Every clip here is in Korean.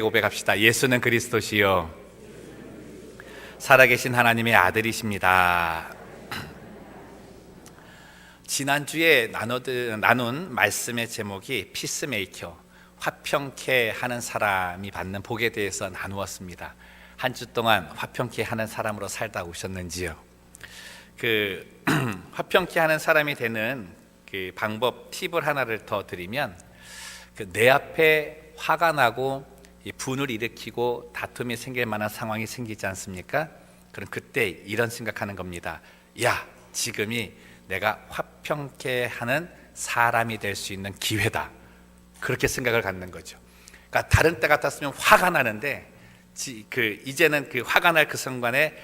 고백합시다. 예수는 그리스도시요 살아계신 하나님의 아들이십니다. 지난주에 나눈 말씀의 제목이 피스메이커, 화평케 하는 사람이 받는 복에 대해서 나누었습니다. 한 주 동안 화평케 하는 사람으로 살다 오셨는지요? 화평케 하는 사람이 되는 그 방법 팁을 하나를 더 드리면, 내 앞에 화가 나고 분을 일으키고 다툼이 생길 만한 상황이 생기지 않습니까? 그럼 그때 이런 생각하는 겁니다. 야, 지금이 내가 화평케 하는 사람이 될 수 있는 기회다. 그렇게 생각을 갖는 거죠. 그러니까 다른 때 같았으면 화가 나는데 이제는 그 화가 날 그 순간에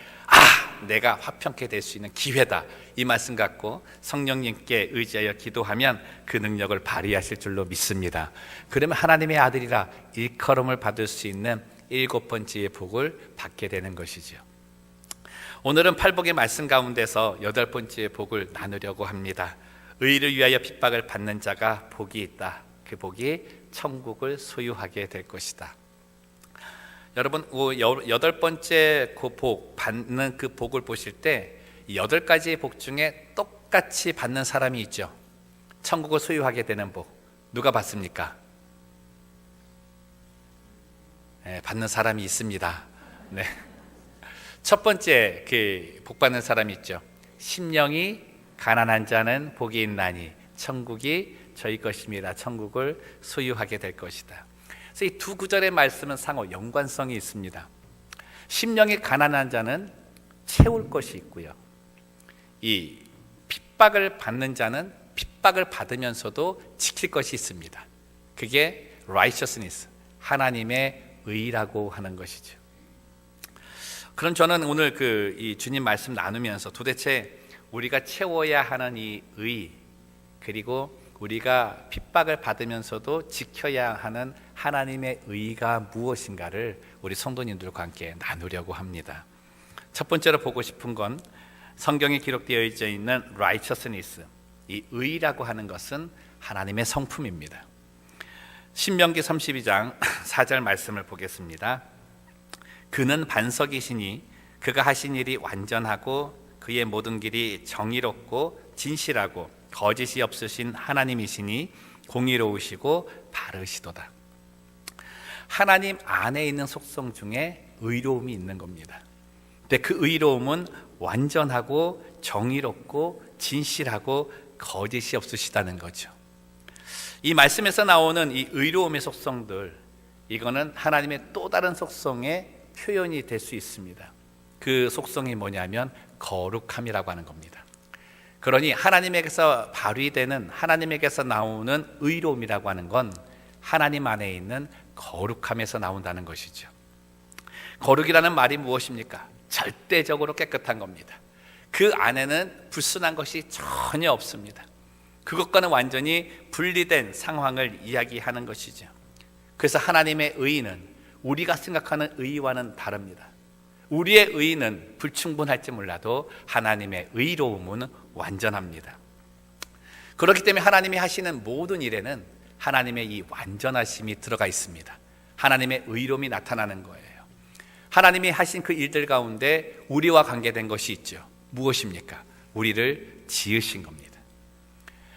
내가 화평케 될 수 있는 기회다, 이 말씀 갖고 성령님께 의지하여 기도하면 그 능력을 발휘하실 줄로 믿습니다. 그러면 하나님의 아들이라 일컬음을 받을 수 있는 7번째의 복을 받게 되는 것이죠. 오늘은 팔복의 말씀 가운데서 8번째의 복을 나누려고 합니다. 의를 위하여 핍박을 받는 자가 복이 있다. 그 복이 천국을 소유하게 될 것이다. 여러분, 8번째 그 복, 받는 그 복을 보실 때 8가지의 복 중에 똑같이 받는 사람이 있죠. 천국을 소유하게 되는 복, 누가 받습니까? 네, 받는 사람이 있습니다. 네. 첫 번째 복 받는 사람이 있죠. 심령이 가난한 자는 복이 있나니 천국이 저희 것입니다. 천국을 소유하게 될 것이다. 그래서 이 두 구절의 말씀은 상호 연관성이 있습니다. 심령이 가난한 자는 채울 것이 있고요, 이 핍박을 받는 자는 핍박을 받으면서도 지킬 것이 있습니다. 그게 righteousness, 하나님의 의라고 하는 것이죠. 그럼 저는 오늘 이 주님 말씀 나누면서 도대체 우리가 채워야 하는 이 의, 그리고 우리가 핍박을 받으면서도 지켜야 하는 하나님의 의가 무엇인가를 우리 성도님들과 함께 나누려고 합니다. 첫 번째로 보고 싶은 건 성경에 기록되어 있는 righteousness, 이 의라고 하는 것은 하나님의 성품입니다. 신명기 32장 4절 말씀을 보겠습니다. 그는 반석이시니 그가 하신 일이 완전하고 그의 모든 길이 정의롭고 진실하고 거짓이 없으신 하나님이시니 공의로우시고 바르시도다. 하나님 안에 있는 속성 중에 의로움이 있는 겁니다. 근데 그 의로움은 완전하고 정의롭고 진실하고 거짓이 없으시다는 거죠. 이 말씀에서 나오는 이 의로움의 속성들, 이거는 하나님의 또 다른 속성의 표현이 될 수 있습니다. 그 속성이 뭐냐면 거룩함이라고 하는 겁니다. 그러니 하나님에게서 발휘되는, 하나님에게서 나오는 의로움이라고 하는 건 하나님 안에 있는 거룩함에서 나온다는 것이죠. 거룩이라는 말이 무엇입니까? 절대적으로 깨끗한 겁니다. 그 안에는 불순한 것이 전혀 없습니다. 그것과는 완전히 분리된 상황을 이야기하는 것이죠. 그래서 하나님의 의는 우리가 생각하는 의와는 다릅니다. 우리의 의는 불충분할지 몰라도 하나님의 의로움은 완전합니다. 그렇기 때문에 하나님이 하시는 모든 일에는 하나님의 이 완전하심이 들어가 있습니다. 하나님의 의로움이 나타나는 거예요. 하나님이 하신 그 일들 가운데 우리와 관계된 것이 있죠. 무엇입니까? 우리를 지으신 겁니다.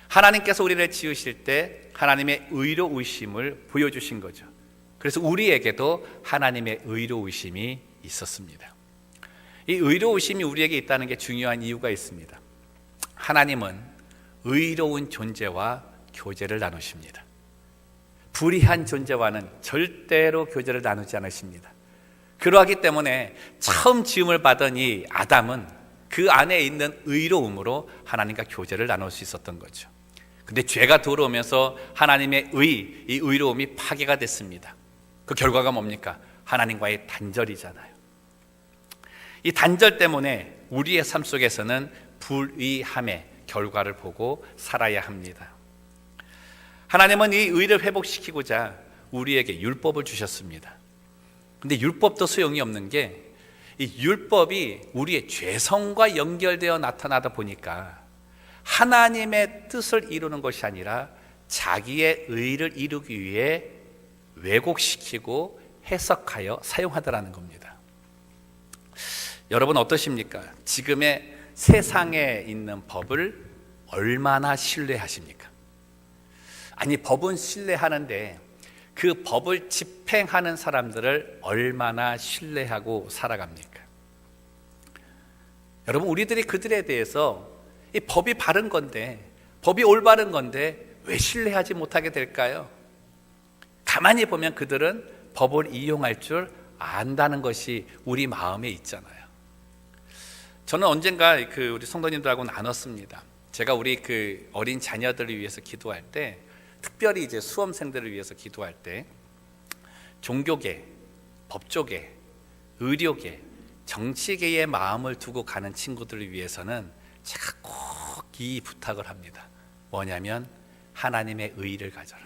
하나님께서 우리를 지으실 때 하나님의 의로우심을 보여주신 거죠. 그래서 우리에게도 하나님의 의로우심이 있었습니다. 이 의로우심이 우리에게 있다는 게 중요한 이유가 있습니다. 하나님은 의로운 존재와 교제를 나누십니다. 불의한 존재와는 절대로 교제를 나누지 않으십니다. 그러하기 때문에 처음 지음을 받은 이 아담은 그 안에 있는 의로움으로 하나님과 교제를 나눌 수 있었던 거죠. 근데 죄가 들어오면서 하나님의 이 의로움이 파괴가 됐습니다. 그 결과가 뭡니까? 하나님과의 단절이잖아요. 이 단절 때문에 우리의 삶 속에서는 불의함의 결과를 보고 살아야 합니다. 하나님은 이 의를 회복시키고자 우리에게 율법을 주셨습니다. 근데 율법도 소용이 없는 게, 이 율법이 우리의 죄성과 연결되어 나타나다 보니까 하나님의 뜻을 이루는 것이 아니라 자기의 의를 이루기 위해 왜곡시키고 해석하여 사용하더라는 겁니다. 여러분 어떠십니까? 지금의 세상에 있는 법을 얼마나 신뢰하십니까? 아니, 법은 신뢰하는데 그 법을 집행하는 사람들을 얼마나 신뢰하고 살아갑니까? 여러분, 우리들이 그들에 대해서 이 법이 바른 건데, 법이 올바른 건데 왜 신뢰하지 못하게 될까요? 가만히 보면 그들은 법을 이용할 줄 안다는 것이 우리 마음에 있잖아요. 저는 언젠가 우리 성도님들하고 나눴습니다. 제가 우리 어린 자녀들을 위해서 기도할 때, 특별히 이제 수험생들을 위해서 기도할 때, 종교계, 법조계, 의료계, 정치계의 마음을 두고 가는 친구들을 위해서는 제가 꼭 이 부탁을 합니다. 뭐냐면 하나님의 의를 가져라.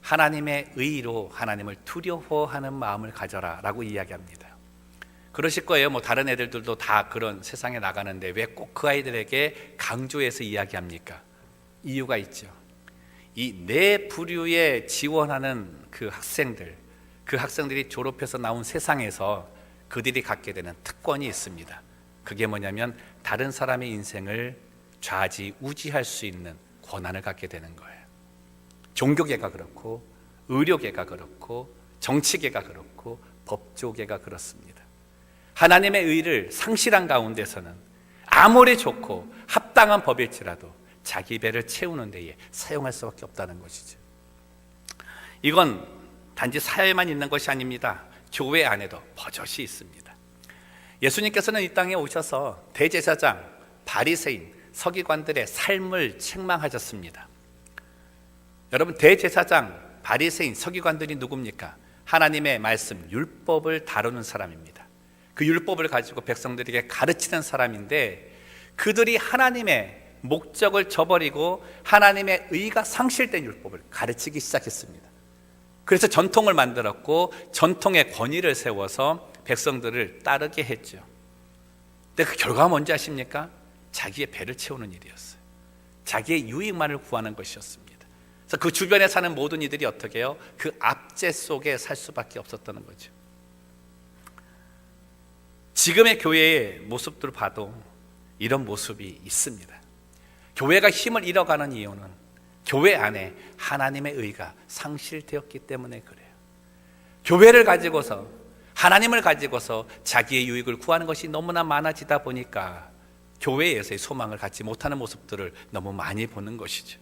하나님의 의로 하나님을 두려워하는 마음을 가져라 라고 이야기합니다. 그러실 거예요. 뭐 다른 애들도 다 그런 세상에 나가는데 왜 꼭 그 아이들에게 강조해서 이야기합니까? 이유가 있죠. 이 내 부류에 지원하는 그 학생들이 졸업해서 나온 세상에서 그들이 갖게 되는 특권이 있습니다. 그게 뭐냐면 다른 사람의 인생을 좌지우지할 수 있는 권한을 갖게 되는 거예요. 종교계가 그렇고, 의료계가 그렇고, 정치계가 그렇고, 법조계가 그렇습니다. 하나님의 의를 상실한 가운데서는 아무리 좋고 합당한 법일지라도 자기 배를 채우는 데에 사용할 수밖에 없다는 것이죠. 이건 단지 사회만 있는 것이 아닙니다. 교회 안에도 버젓이 있습니다. 예수님께서는 이 땅에 오셔서 대제사장, 바리새인, 서기관들의 삶을 책망하셨습니다. 여러분, 대제사장, 바리새인, 서기관들이 누굽니까? 하나님의 말씀, 율법을 다루는 사람입니다. 그 율법을 가지고 백성들에게 가르치는 사람인데, 그들이 하나님의 목적을 저버리고 하나님의 의가 상실된 율법을 가르치기 시작했습니다. 그래서 전통을 만들었고 전통의 권위를 세워서 백성들을 따르게 했죠. 근데 그 결과가 뭔지 아십니까? 자기의 배를 채우는 일이었어요. 자기의 유익만을 구하는 것이었습니다. 그래서 그 주변에 사는 모든 이들이 어떻게 해요? 그 압제 속에 살 수밖에 없었다는 거죠. 지금의 교회의 모습들을 봐도 이런 모습이 있습니다. 교회가 힘을 잃어가는 이유는 교회 안에 하나님의 의가 상실되었기 때문에 그래요. 교회를 가지고서, 하나님을 가지고서 자기의 유익을 구하는 것이 너무나 많아지다 보니까 교회에서의 소망을 갖지 못하는 모습들을 너무 많이 보는 것이죠.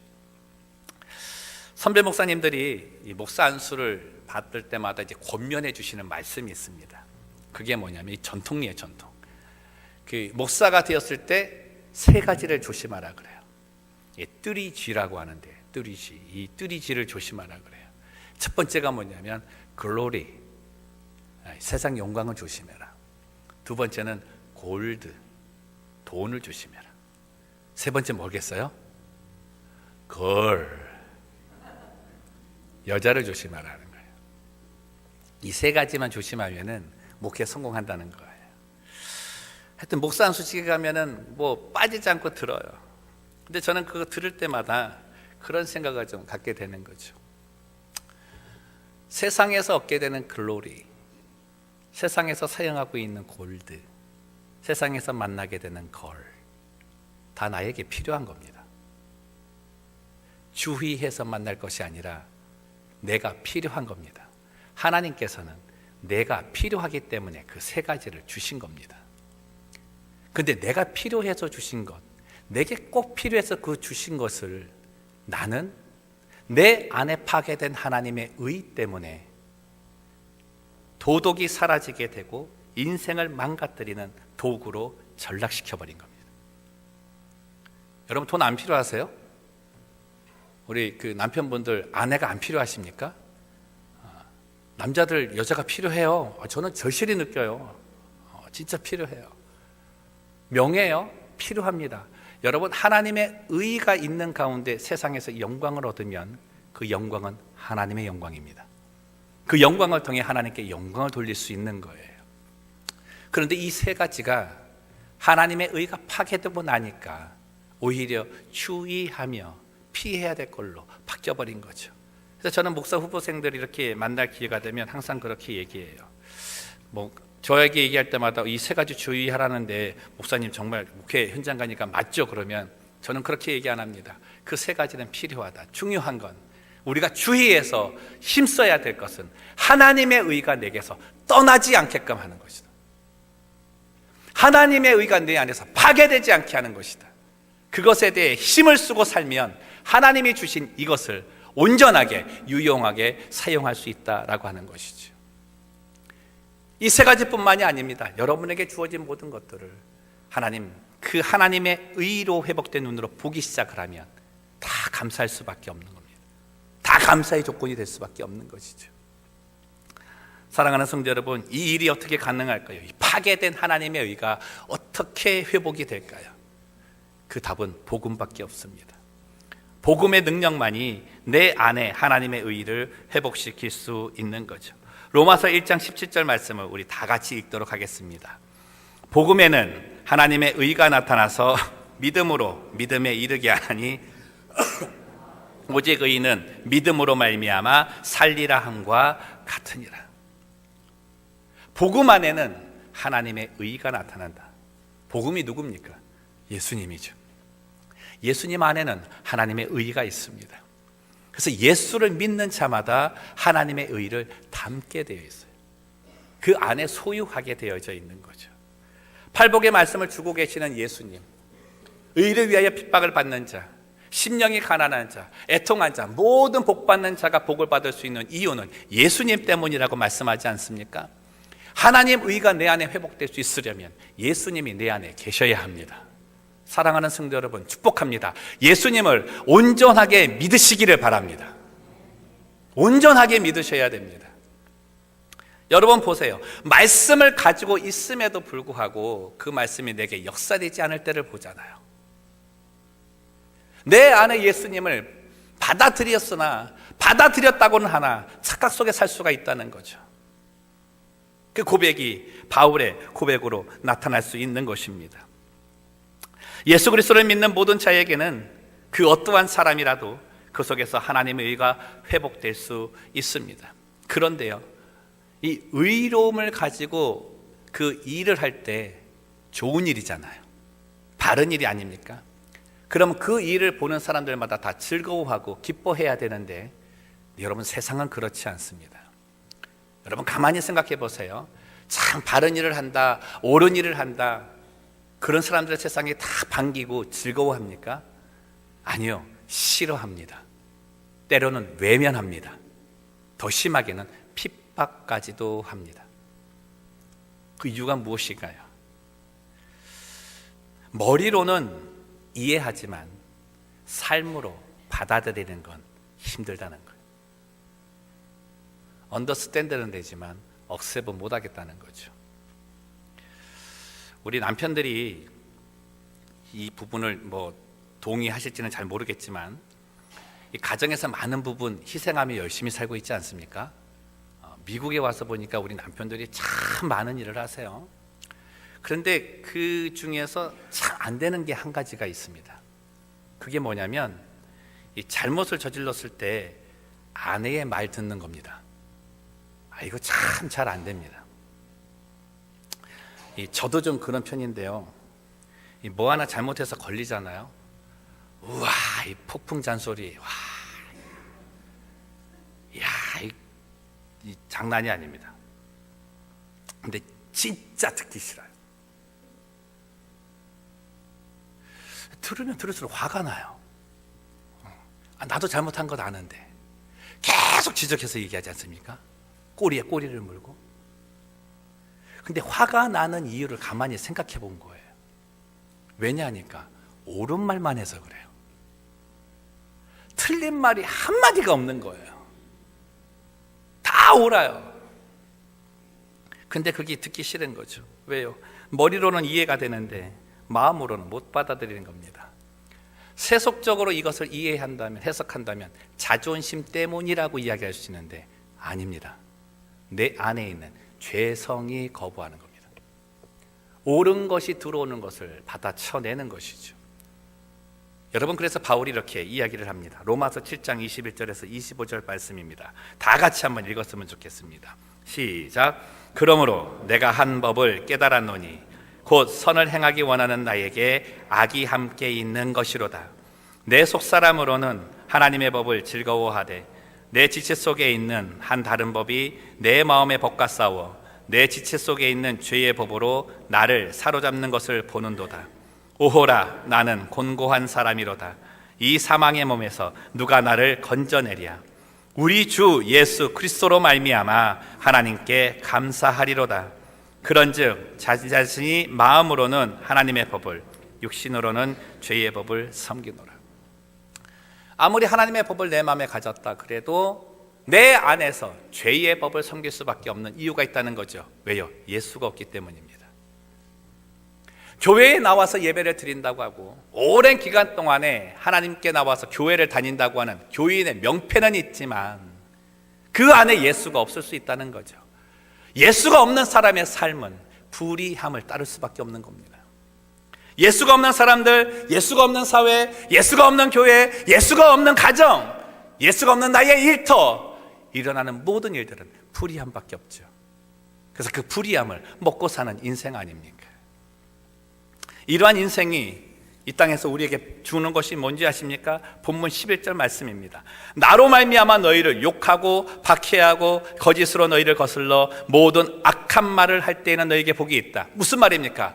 선배 목사님들이 이 목사 안수를 받을 때마다 이제 권면해 주시는 말씀이 있습니다. 그게 뭐냐면 이 전통이에요, 전통. 그 목사가 되었을 때 세 가지를 조심하라 그래요. 뜨리쥐라고 하는데, 뜨리쥐, 이 뜨리쥐를 조심하라 그래요. 첫 번째가 뭐냐면 글로리, 세상 영광을 조심해라. 두 번째는 골드, 돈을 조심해라. 세 번째 뭐겠어요? 걸, 여자를 조심하라는 거예요. 이 세 가지만 조심하면은 목회 성공한다는 거예요. 하여튼 목사 안수식에 가면은 뭐 빠지지 않고 들어요. 근데 저는 그거 들을 때마다 그런 생각을 좀 갖게 되는 거죠. 세상에서 얻게 되는 글로리, 세상에서 사용하고 있는 골드, 세상에서 만나게 되는 걸, 다 나에게 필요한 겁니다. 주의해서 만날 것이 아니라 내가 필요한 겁니다. 하나님께서는 내가 필요하기 때문에 그 세 가지를 주신 겁니다. 근데 내가 필요해서 주신 것, 내게 꼭 필요해서 그 주신 것을 나는 내 안에 파괴된 하나님의 의 때문에 도덕이 사라지게 되고 인생을 망가뜨리는 도구로 전락시켜버린 겁니다. 여러분, 돈 안 필요하세요? 우리 그 남편분들, 아내가 안 필요하십니까? 남자들, 여자가 필요해요. 저는 절실히 느껴요. 진짜 필요해요. 명예요? 필요합니다. 여러분, 하나님의 의가 있는 가운데 세상에서 영광을 얻으면 그 영광은 하나님의 영광입니다. 그 영광을 통해 하나님께 영광을 돌릴 수 있는 거예요. 그런데 이 세 가지가 하나님의 의가 파괴되고 나니까 오히려 주의하며 피해야 될 걸로 바뀌어버린 거죠. 그래서 저는 목사 후보생들이 이렇게 만날 기회가 되면 항상 그렇게 얘기해요. 저에게 얘기할 때마다 이 세 가지 주의하라는데 목사님 정말 목회 현장 가니까 맞죠? 그러면 저는 그렇게 얘기 안 합니다. 그 세 가지는 필요하다. 중요한 건 우리가 주의해서 힘써야 될 것은 하나님의 의가 내게서 떠나지 않게끔 하는 것이다. 하나님의 의가 내 안에서 파괴되지 않게 하는 것이다. 그것에 대해 힘을 쓰고 살면 하나님이 주신 이것을 온전하게 유용하게 사용할 수 있다라고 하는 것이죠. 이 세 가지뿐만이 아닙니다. 여러분에게 주어진 모든 것들을 그 하나님의 의로 회복된 눈으로 보기 시작을 하면 다 감사할 수밖에 없는 겁니다. 다 감사의 조건이 될 수밖에 없는 것이죠. 사랑하는 성도 여러분, 이 일이 어떻게 가능할까요? 이 파괴된 하나님의 의가 어떻게 회복이 될까요? 그 답은 복음밖에 없습니다. 복음의 능력만이 내 안에 하나님의 의를 회복시킬 수 있는 거죠. 로마서 1장 17절 말씀을 우리 다 같이 읽도록 하겠습니다. 복음에는 하나님의 의가 나타나서 믿음으로 믿음에 이르게 하니 오직 의인은 믿음으로 말미암아 살리라 함과 같으니라. 복음 안에는 하나님의 의가 나타난다. 복음이 누굽니까? 예수님이죠. 예수님 안에는 하나님의 의가 있습니다. 그래서 예수를 믿는 자마다 하나님의 의를 담게 되어 있어요. 그 안에 소유하게 되어져 있는 거죠. 팔복의 말씀을 주고 계시는 예수님, 의를 위하여 핍박을 받는 자, 심령이 가난한 자, 애통한 자, 모든 복받는 자가 복을 받을 수 있는 이유는 예수님 때문이라고 말씀하지 않습니까? 하나님 의가 내 안에 회복될 수 있으려면 예수님이 내 안에 계셔야 합니다. 사랑하는 성도 여러분, 축복합니다. 예수님을 온전하게 믿으시기를 바랍니다. 온전하게 믿으셔야 됩니다. 여러분 보세요. 말씀을 가지고 있음에도 불구하고 그 말씀이 내게 역사되지 않을 때를 보잖아요. 내 안에 예수님을 받아들였다고는 하나 착각 속에 살 수가 있다는 거죠. 그 고백이 바울의 고백으로 나타날 수 있는 것입니다. 예수 그리스도를 믿는 모든 자에게는 그 어떠한 사람이라도 그 속에서 하나님의 의가 회복될 수 있습니다. 그런데요, 이 의로움을 가지고 그 일을 할 때 좋은 일이잖아요. 바른 일이 아닙니까? 그럼 그 일을 보는 사람들마다 다 즐거워하고 기뻐해야 되는데 여러분, 세상은 그렇지 않습니다. 여러분 가만히 생각해 보세요. 참 바른 일을 한다, 옳은 일을 한다, 그런 사람들 세상에 다 반기고 즐거워합니까? 아니요, 싫어합니다. 때로는 외면합니다. 더 심하게는 핍박까지도 합니다. 그 이유가 무엇일까요? 머리로는 이해하지만 삶으로 받아들이는 건 힘들다는 거예요. 언더스탠드는 되지만 억셉은 못하겠다는 거죠. 우리 남편들이 이 부분을 동의하실지는 잘 모르겠지만 이 가정에서 많은 부분 희생하며 열심히 살고 있지 않습니까? 미국에 와서 보니까 우리 남편들이 참 많은 일을 하세요. 그런데 그 중에서 참 안 되는 게 한 가지가 있습니다. 그게 뭐냐면 이 잘못을 저질렀을 때 아내의 말 듣는 겁니다. 이거 참 잘 안 됩니다. 저도 좀 그런 편인데요. 뭐 하나 잘못해서 걸리잖아요. 우와, 이 폭풍 잔소리, 와, 야, 이 장난이 아닙니다. 근데 진짜 듣기 싫어요. 들으면 들을수록 화가 나요. 나도 잘못한 것 아는데 계속 지적해서 얘기하지 않습니까? 꼬리에 꼬리를 물고. 근데 화가 나는 이유를 가만히 생각해 본 거예요. 왜냐하니까 옳은 말만 해서 그래요. 틀린 말이 한마디가 없는 거예요. 다 옳아요. 근데 그게 듣기 싫은 거죠. 왜요? 머리로는 이해가 되는데 마음으로는 못 받아들이는 겁니다. 세속적으로 이것을 이해한다면, 해석한다면 자존심 때문이라고 이야기할 수 있는데 아닙니다. 내 안에 있는 죄성이 거부하는 겁니다. 옳은 것이 들어오는 것을 받아쳐내는 것이죠. 여러분, 그래서 바울이 이렇게 이야기를 합니다. 로마서 7장 21절에서 25절 말씀입니다. 다 같이 한번 읽었으면 좋겠습니다. 시작. 그러므로 내가 한 법을 깨달았노니 곧 선을 행하기 원하는 나에게 악이 함께 있는 것이로다. 내 속사람으로는 하나님의 법을 즐거워하되 내 지체 속에 있는 한 다른 법이 내 마음의 법과 싸워 내 지체 속에 있는 죄의 법으로 나를 사로잡는 것을 보는도다. 오호라, 나는 곤고한 사람이로다. 이 사망의 몸에서 누가 나를 건져내랴. 우리 주 예수 그리스도로 말미암아 하나님께 감사하리로다. 그런즉 자신이 마음으로는 하나님의 법을, 육신으로는 죄의 법을 섬기노라. 아무리 하나님의 법을 내 마음에 가졌다 그래도 내 안에서 죄의 법을 섬길 수밖에 없는 이유가 있다는 거죠. 왜요? 예수가 없기 때문입니다. 교회에 나와서 예배를 드린다고 하고 오랜 기간 동안에 하나님께 나와서 교회를 다닌다고 하는 교인의 명패는 있지만 그 안에 예수가 없을 수 있다는 거죠. 예수가 없는 사람의 삶은 불의함을 따를 수밖에 없는 겁니다. 예수가 없는 사람들, 예수가 없는 사회, 예수가 없는 교회, 예수가 없는 가정, 예수가 없는 나의 일터, 일어나는 모든 일들은 불의함밖에 없죠. 그래서 그 불의함을 먹고 사는 인생 아닙니까? 이러한 인생이 이 땅에서 우리에게 주는 것이 뭔지 아십니까? 본문 11절 말씀입니다. 나로 말미암아 너희를 욕하고 박해하고 거짓으로 너희를 거슬러 모든 악한 말을 할 때에는 너희에게 복이 있다. 무슨 말입니까?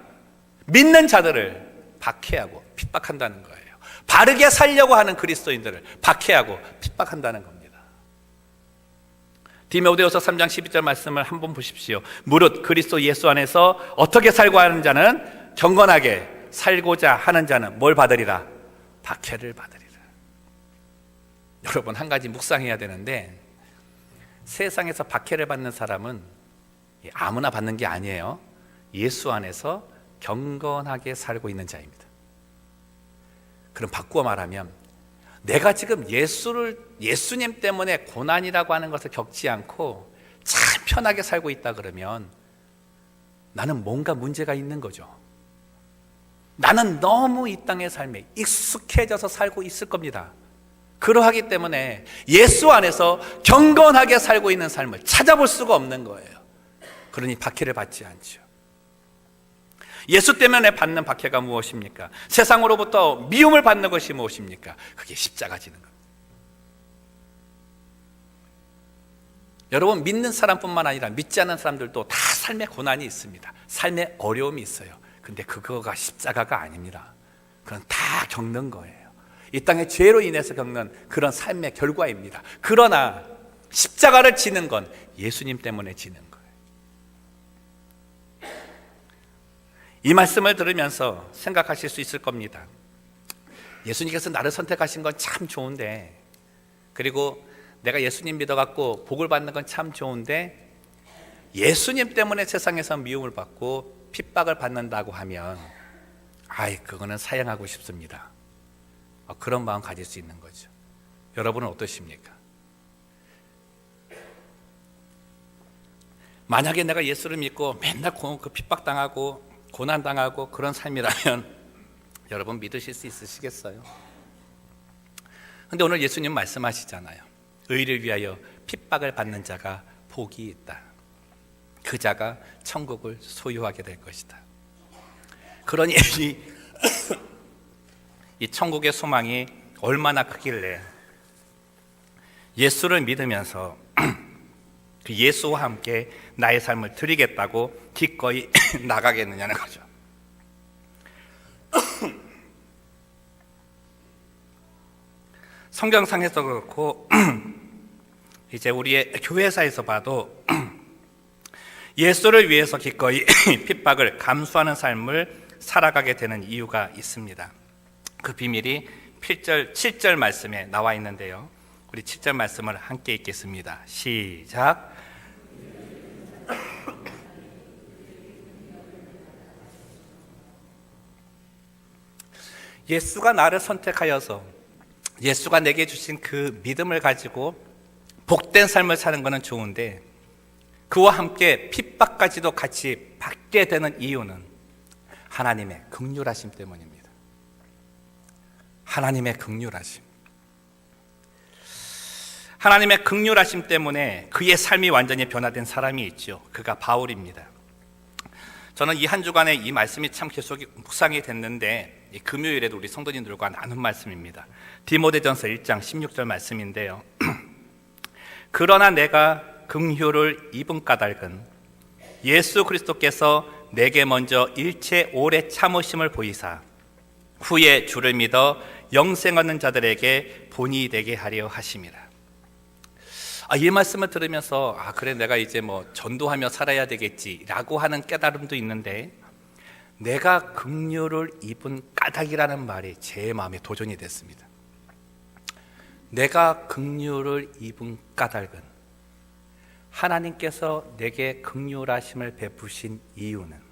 믿는 자들을 박해하고 핍박한다는 거예요. 바르게 살려고 하는 그리스도인들을 박해하고 핍박한다는 겁니다. 디모데후서 3장 12절 말씀을 한번 보십시오. 무릇 그리스도 예수 안에서 어떻게 살고 하는 자는 경건하게 살고자 하는 자는 뭘 받으리라? 박해를 받으리라. 여러분, 한 가지 묵상해야 되는데 세상에서 박해를 받는 사람은 아무나 받는 게 아니에요. 예수 안에서 경건하게 살고 있는 자입니다. 그럼 바꾸어 말하면 내가 지금 예수님 때문에 고난이라고 하는 것을 겪지 않고 참 편하게 살고 있다 그러면 나는 뭔가 문제가 있는 거죠. 나는 너무 이 땅의 삶에 익숙해져서 살고 있을 겁니다. 그러하기 때문에 예수 안에서 경건하게 살고 있는 삶을 찾아볼 수가 없는 거예요. 그러니 박해를 받지 않죠. 예수 때문에 받는 박해가 무엇입니까? 세상으로부터 미움을 받는 것이 무엇입니까? 그게 십자가 지는 겁니다. 여러분, 믿는 사람뿐만 아니라 믿지 않는 사람들도 다 삶의 고난이 있습니다. 삶의 어려움이 있어요. 근데 그거가 십자가가 아닙니다. 그건 다 겪는 거예요. 이 땅의 죄로 인해서 겪는 그런 삶의 결과입니다. 그러나 십자가를 지는 건 예수님 때문에 지는 거예요. 이 말씀을 들으면서 생각하실 수 있을 겁니다. 예수님께서 나를 선택하신 건 참 좋은데, 그리고 내가 예수님 믿어갖고 복을 받는 건 참 좋은데 예수님 때문에 세상에서 미움을 받고 핍박을 받는다고 하면 그거는 사양하고 싶습니다. 그런 마음 가질 수 있는 거죠. 여러분은 어떠십니까? 만약에 내가 예수를 믿고 맨날 핍박당하고 고난당하고 그런 삶이라면 여러분 믿으실 수 있으시겠어요? 그런데 오늘 예수님 말씀하시잖아요. 의를 위하여 핍박을 받는 자가 복이 있다. 그 자가 천국을 소유하게 될 것이다. 그러니 이 천국의 소망이 얼마나 크길래 예수를 믿으면서 그 예수와 함께 나의 삶을 드리겠다고 기꺼이 나가겠느냐는 거죠. 성경상에서 그렇고 이제 우리의 교회사에서 봐도 예수를 위해서 기꺼이 핍박을 감수하는 삶을 살아가게 되는 이유가 있습니다. 그 비밀이 7절 말씀에 나와 있는데요. 우리 7절 말씀을 함께 읽겠습니다. 시작. 예수가 나를 선택하여서 예수가 내게 주신 그 믿음을 가지고 복된 삶을 사는 것은 좋은데 그와 함께 핍박까지도 같이 받게 되는 이유는 하나님의 긍휼하심 때문입니다. 하나님의 긍휼하심. 하나님의 긍휼하심 때문에 그의 삶이 완전히 변화된 사람이 있죠. 그가 바울입니다. 저는 이 한 주간에 이 말씀이 참 계속 묵상이 됐는데, 이 금요일에도 우리 성도님들과 나눈 말씀입니다. 디모데전서 1장 16절 말씀인데요. 그러나 내가 긍휼을 입은 까닭은 예수 그리스도께서 내게 먼저 일체 오래 참으심을 보이사 후에 주를 믿어 영생 얻는 자들에게 본이 되게 하려 하심이라. 이 말씀을 들으면서 그래, 내가 이제 전도하며 살아야 되겠지라고 하는 깨달음도 있는데, 내가 긍휼을 입은 까닭이라는 말이 제 마음에 도전이 됐습니다. 내가 긍휼을 입은 까닭은 하나님께서 내게 긍휼하심을 베푸신 이유는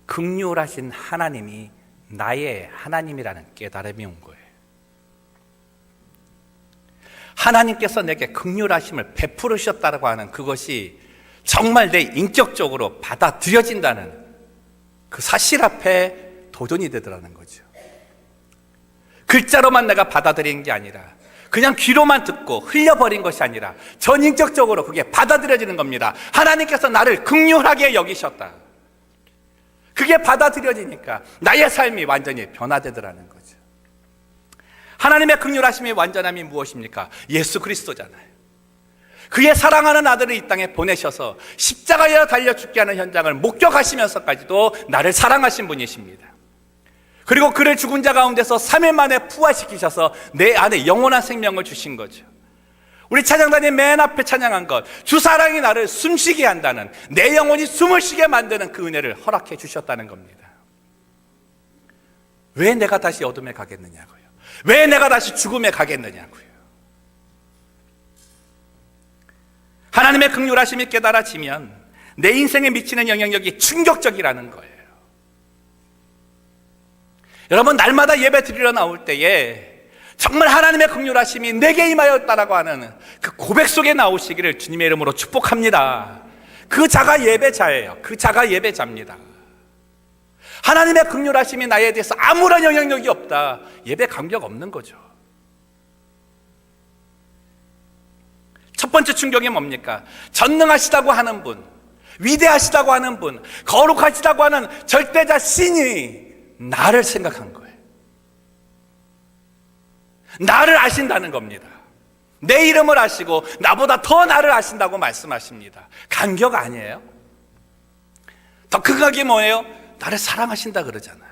긍휼하신 하나님이 나의 하나님이라는 깨달음이 온 거예요. 하나님께서 내게 긍휼하심을 베푸셨다고 하는 그것이 정말 내 인격적으로 받아들여진다는 그 사실 앞에 도전이 되더라는 거죠. 글자로만 내가 받아들이는 게 아니라, 그냥 귀로만 듣고 흘려버린 것이 아니라 전인격적으로 그게 받아들여지는 겁니다. 하나님께서 나를 긍휼하게 여기셨다. 그게 받아들여지니까 나의 삶이 완전히 변화되더라는 거죠. 하나님의 긍휼하심의 완전함이 무엇입니까? 예수 그리스도잖아요. 그의 사랑하는 아들을 이 땅에 보내셔서 십자가에 달려 죽게 하는 현장을 목격하시면서까지도 나를 사랑하신 분이십니다. 그리고 그를 죽은 자 가운데서 3일 만에 부활시키셔서 내 안에 영원한 생명을 주신 거죠. 우리 찬양단이 맨 앞에 찬양한 것, 주 사랑이 나를 숨쉬게 한다는, 내 영혼이 숨을 쉬게 만드는 그 은혜를 허락해 주셨다는 겁니다. 왜 내가 다시 어둠에 가겠느냐고요. 왜 내가 다시 죽음에 가겠느냐고요. 하나님의 긍휼하심이 깨달아지면 내 인생에 미치는 영향력이 충격적이라는 거예요. 여러분, 날마다 예배 드리러 나올 때에 정말 하나님의 긍휼하심이 내게 임하였다라고 하는 그 고백 속에 나오시기를 주님의 이름으로 축복합니다. 그 자가 예배자예요. 그 자가 예배자입니다. 하나님의 긍휼하심이 나에 대해서 아무런 영향력이 없다, 예배 감격 없는 거죠. 첫 번째 충격이 뭡니까? 전능하시다고 하는 분, 위대하시다고 하는 분, 거룩하시다고 하는 절대자 신이 나를 생각한 거예요. 나를 아신다는 겁니다. 내 이름을 아시고 나보다 더 나를 아신다고 말씀하십니다. 간격 아니에요? 더 큰 각이 뭐예요? 나를 사랑하신다 그러잖아요.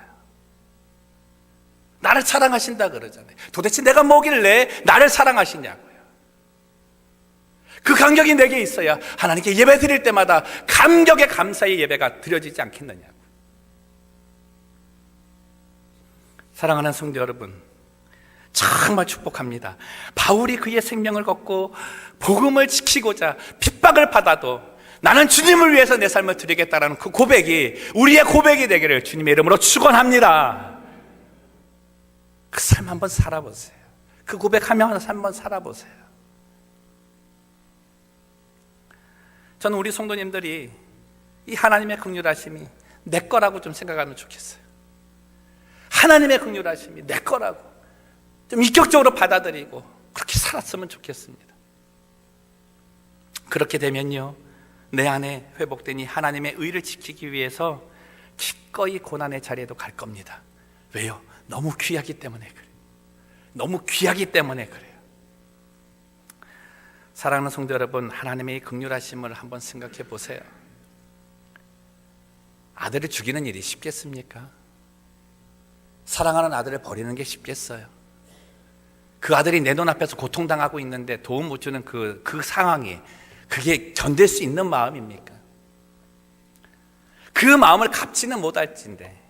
나를 사랑하신다 그러잖아요. 도대체 내가 뭐길래 나를 사랑하시냐고요. 그 감격이 내게 있어야 하나님께 예배 드릴 때마다 감격에 감사의 예배가 드려지지 않겠느냐고. 사랑하는 성도 여러분, 정말 축복합니다. 바울이 그의 생명을 걷고 복음을 지키고자 핍박을 받아도 나는 주님을 위해서 내 삶을 드리겠다라는 그 고백이 우리의 고백이 되기를 주님의 이름으로 축원합니다. 그 삶 한번 살아보세요. 그 고백하며 한번 살아보세요. 저는 우리 성도님들이 이 하나님의 긍휼하심이 내 거라고 좀 생각하면 좋겠어요. 하나님의 긍휼하심이 내 거라고 좀 인격적으로 받아들이고 그렇게 살았으면 좋겠습니다. 그렇게 되면요, 내 안에 회복된 이 하나님의 의를 지키기 위해서 기꺼이 고난의 자리에도 갈 겁니다. 왜요? 너무 귀하기 때문에 그래요. 너무 귀하기 때문에 그래요. 사랑하는 성도 여러분, 하나님의 긍휼하심을 한번 생각해 보세요. 아들을 죽이는 일이 쉽겠습니까? 사랑하는 아들을 버리는 게 쉽겠어요? 그 아들이 내 눈앞에서 고통당하고 있는데 도움 못 주는 그 상황이 그게 견딜 수 있는 마음입니까? 그 마음을 갚지는 못할진데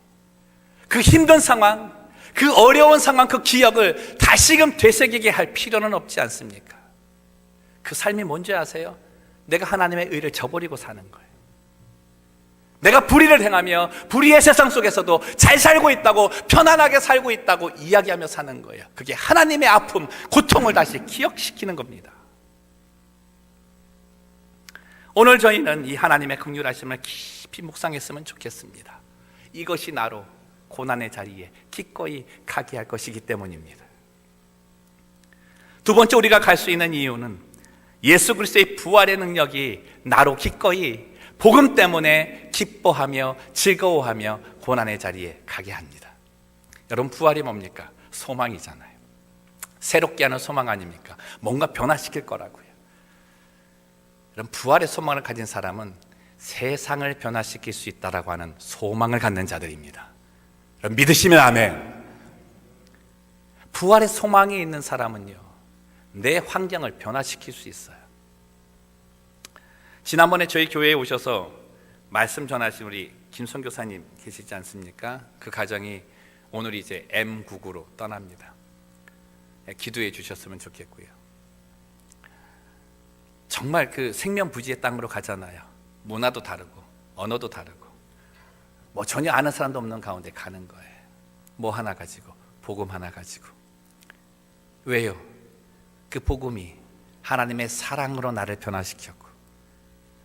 그 힘든 상황, 그 어려운 상황, 그 기억을 다시금 되새기게 할 필요는 없지 않습니까? 그 삶이 뭔지 아세요? 내가 하나님의 의를 저버리고 사는 거예요. 내가 불의를 행하며 불의의 세상 속에서도 잘 살고 있다고, 편안하게 살고 있다고 이야기하며 사는 거예요. 그게 하나님의 아픔, 고통을 다시 기억시키는 겁니다. 오늘 저희는 이 하나님의 긍휼하심을 깊이 묵상했으면 좋겠습니다. 이것이 나로 고난의 자리에 기꺼이 가게 할 것이기 때문입니다. 두 번째 우리가 갈 수 있는 이유는 예수 그리스도의 부활의 능력이 나로 기꺼이 복음 때문에 기뻐하며 즐거워하며 고난의 자리에 가게 합니다. 여러분, 부활이 뭡니까? 소망이잖아요. 새롭게 하는 소망 아닙니까? 뭔가 변화시킬 거라고요. 여러분, 부활의 소망을 가진 사람은 세상을 변화시킬 수 있다라고 하는 소망을 갖는 자들입니다. 여러분, 믿으시면 아멘. 부활의 소망이 있는 사람은요, 내 환경을 변화시킬 수 있어요. 지난번에 저희 교회에 오셔서 말씀 전하신 우리 김선 교사님 계시지 않습니까? 그 가정이 오늘 이제 M99로 떠납니다. 기도해 주셨으면 좋겠고요. 정말 그 생명부지의 땅으로 가잖아요. 문화도 다르고 언어도 다르고 뭐 전혀 아는 사람도 없는 가운데 가는 거예요. 뭐 하나 가지고, 복음 하나 가지고. 왜요? 그 복음이 하나님의 사랑으로 나를 변화시켰고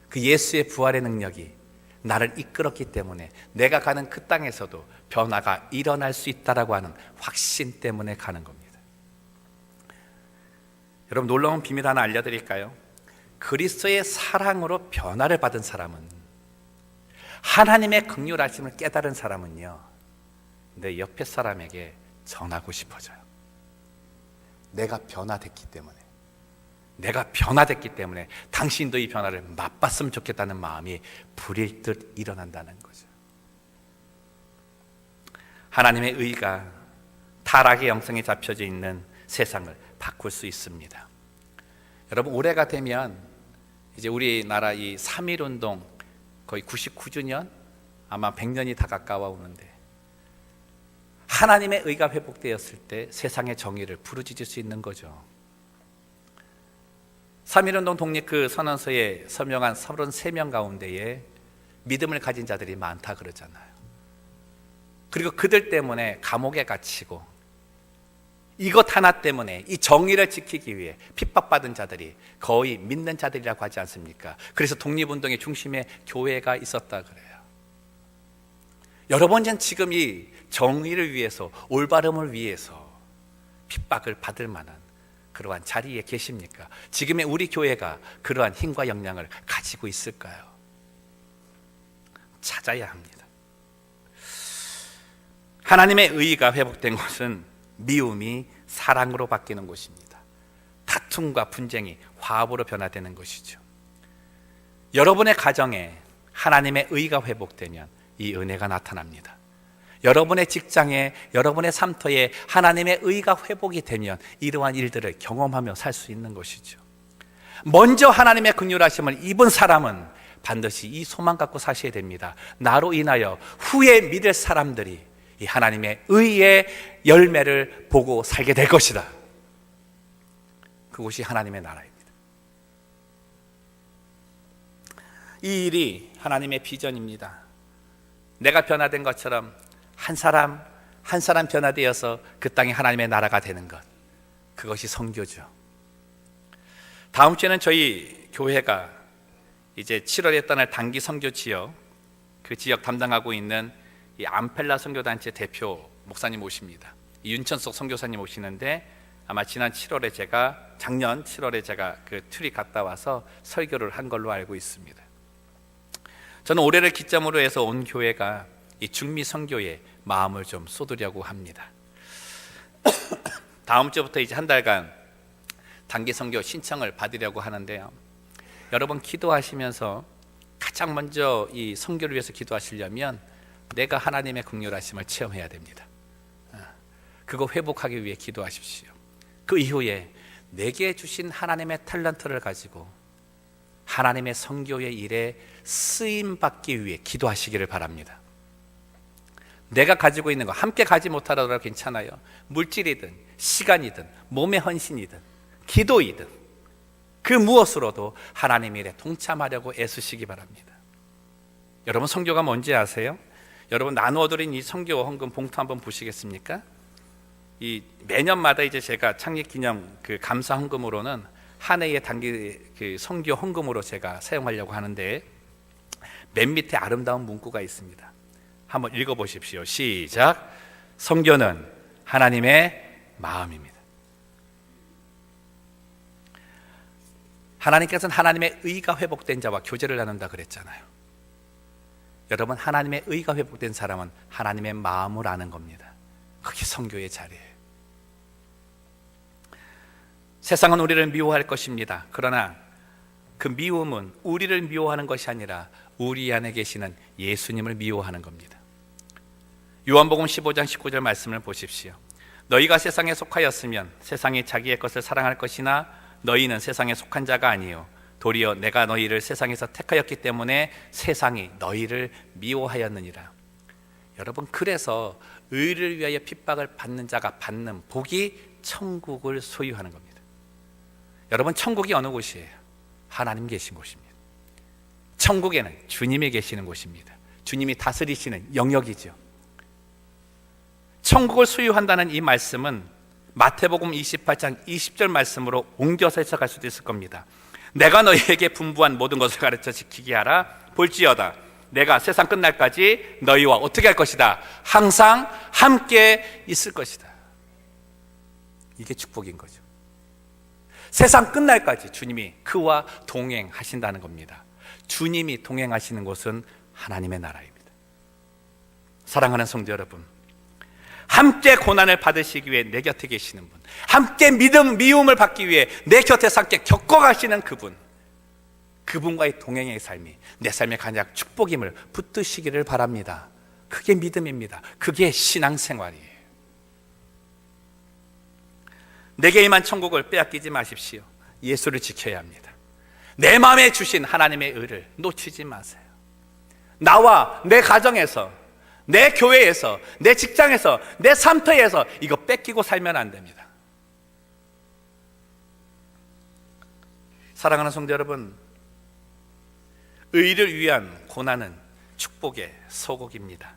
그 예수의 부활의 능력이 나를 이끌었기 때문에 내가 가는 그 땅에서도 변화가 일어날 수 있다라고 하는 확신 때문에 가는 겁니다. 여러분, 놀라운 비밀 하나 알려드릴까요? 그리스도의 사랑으로 변화를 받은 사람은, 하나님의 긍휼하심을 깨달은 사람은요, 내 옆에 사람에게 전하고 싶어져요. 내가 변화됐기 때문에 당신도 이 변화를 맛봤으면 좋겠다는 마음이 불일 듯 일어난다는 거죠. 하나님의 의가 타락의 영성에 잡혀져 있는 세상을 바꿀 수 있습니다. 여러분, 올해가 되면 이제 우리나라 이 3.1운동 거의 99주년, 아마 100년이 다 가까워 오는데, 하나님의 의가 회복되었을 때 세상의 정의를 부르짖을 수 있는 거죠. 3.1운동 독립 그 선언서에 서명한 33명 가운데에 믿음을 가진 자들이 많다 그러잖아요. 그리고 그들 때문에 감옥에 갇히고 이것 하나 때문에 이 정의를 지키기 위해 핍박받은 자들이 거의 믿는 자들이라고 하지 않습니까? 그래서 독립운동의 중심에 교회가 있었다 그래요. 여러분은 지금 이 정의를 위해서, 올바름을 위해서 핍박을 받을 만한 그러한 자리에 계십니까? 지금의 우리 교회가 그러한 힘과 역량을 가지고 있을까요? 찾아야 합니다. 하나님의 의가 회복된 것은 미움이 사랑으로 바뀌는 것입니다. 다툼과 분쟁이 화합으로 변화되는 것이죠. 여러분의 가정에 하나님의 의가 회복되면 이 은혜가 나타납니다. 여러분의 직장에, 여러분의 삶터에 하나님의 의가 회복이 되면 이러한 일들을 경험하며 살 수 있는 것이죠. 먼저 하나님의 긍휼하심을 입은 사람은 반드시 이 소망 갖고 사셔야 됩니다. 나로 인하여 후에 믿을 사람들이 이 하나님의 의의 열매를 보고 살게 될 것이다. 그것이 하나님의 나라입니다. 이 일이 하나님의 비전입니다. 내가 변화된 것처럼 한 사람 변화되어서 그 땅이 하나님의 나라가 되는 것, 그것이 선교죠. 다음 주에는 저희 교회가 이제 7월에 떠날 단기 선교 지역, 그 지역 담당하고 있는 이 암펠라 선교단체 대표 목사님 오십니다. 윤천석 선교사님 오시는데, 아마 작년 7월에 제가 그 트리 갔다 와서 설교를 한 걸로 알고 있습니다. 저는 올해를 기점으로 해서 온 교회가 이 중미 선교에 마음을 좀 쏟으려고 합니다. 다음 주부터 이제 한 달간 단기 선교 신청을 받으려고 하는데요. 여러분, 기도하시면서 가장 먼저 이 선교를 위해서 기도하시려면 내가 하나님의 긍휼하심을 체험해야 됩니다. 그거 회복하기 위해 기도하십시오. 그 이후에 내게 주신 하나님의 탤런트를 가지고 하나님의 선교의 일에 쓰임 받기 위해 기도하시기를 바랍니다. 내가 가지고 있는 거 함께 가지 못하더라도 괜찮아요. 물질이든 시간이든 몸의 헌신이든 기도이든 그 무엇으로도 하나님 일에 동참하려고 애쓰시기 바랍니다. 여러분, 선교가 뭔지 아세요? 여러분, 나누어드린 이 선교 헌금 봉투 한번 보시겠습니까? 이 매년마다 이제 제가 창립기념 그 감사 헌금으로는 한 해의 단기 그 선교 헌금으로 제가 사용하려고 하는데, 맨 밑에 아름다운 문구가 있습니다. 한번 읽어보십시오. 시작. 성교는 하나님의 마음입니다. 하나님께서는 하나님의 의가 회복된 자와 교제를 나눈다 그랬잖아요. 여러분, 하나님의 의가 회복된 사람은 하나님의 마음을 아는 겁니다. 그게 성교의 자리예요. 세상은 우리를 미워할 것입니다. 그러나 그 미움은 우리를 미워하는 것이 아니라 우리 안에 계시는 예수님을 미워하는 겁니다. 요한복음 15장 19절 말씀을 보십시오. 너희가 세상에 속하였으면 세상이 자기의 것을 사랑할 것이나 너희는 세상에 속한 자가 아니요 도리어 내가 너희를 세상에서 택하였기 때문에 세상이 너희를 미워하였느니라. 여러분, 그래서 의를 위하여 핍박을 받는 자가 받는 복이 천국을 소유하는 겁니다. 여러분, 천국이 어느 곳이에요? 하나님 계신 곳입니다. 천국에는 주님이 계시는 곳입니다. 주님이 다스리시는 영역이죠. 천국을 소유한다는 이 말씀은 마태복음 28장 20절 말씀으로 옮겨서 해석할 수도 있을 겁니다. 내가 너희에게 분부한 모든 것을 가르쳐 지키게 하라. 볼지어다 내가 세상 끝날까지 너희와 어떻게 할 것이다? 항상 함께 있을 것이다. 이게 축복인 거죠. 세상 끝날까지 주님이 그와 동행하신다는 겁니다. 주님이 동행하시는 곳은 하나님의 나라입니다. 사랑하는 성도 여러분, 함께 고난을 받으시기 위해 내 곁에 계시는 분, 함께 미움을 받기 위해 내 곁에서 함께 겪어가시는 그분, 그분과의 동행의 삶이 내 삶의 가장 축복임을 붙드시기를 바랍니다. 그게 믿음입니다. 그게 신앙생활이에요. 내게 임한 천국을 빼앗기지 마십시오. 예수를 지켜야 합니다. 내 마음에 주신 하나님의 의를 놓치지 마세요. 나와 내 가정에서, 내 교회에서, 내 직장에서, 내 삶터에서 이거 뺏기고 살면 안 됩니다. 사랑하는 성도 여러분, 의를 위한 고난은 축복의 소곡입니다.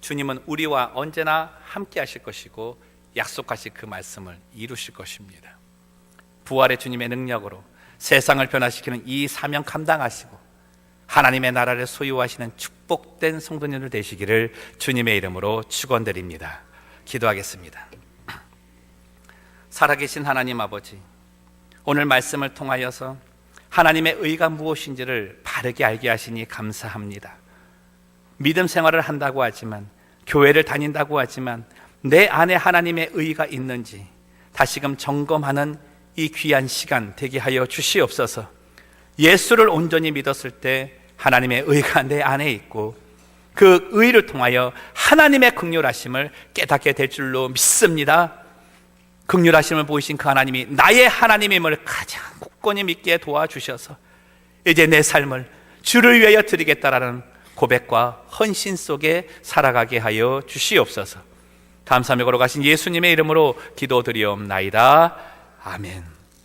주님은 우리와 언제나 함께 하실 것이고 약속하신 그 말씀을 이루실 것입니다. 부활의 주님의 능력으로 세상을 변화시키는 이 사명 감당하시고 하나님의 나라를 소유하시는 축복된 성도님들 되시기를 주님의 이름으로 축원드립니다. 기도하겠습니다. 살아계신 하나님 아버지, 오늘 말씀을 통하여서 하나님의 의가 무엇인지를 바르게 알게 하시니 감사합니다. 믿음 생활을 한다고 하지만, 교회를 다닌다고 하지만 내 안에 하나님의 의가 있는지 다시금 점검하는 이 귀한 시간 되게 하여 주시옵소서. 예수를 온전히 믿었을 때 하나님의 의가 내 안에 있고 그 의를 통하여 하나님의 긍휼하심을 깨닫게 될 줄로 믿습니다. 긍휼하심을 보이신 그 하나님이 나의 하나님임을 가장 굳건히 믿게 도와주셔서 이제 내 삶을 주를 위하여 드리겠다라는 고백과 헌신 속에 살아가게 하여 주시옵소서. 감사하며 걸어가신 예수님의 이름으로 기도드리옵나이다. 아멘.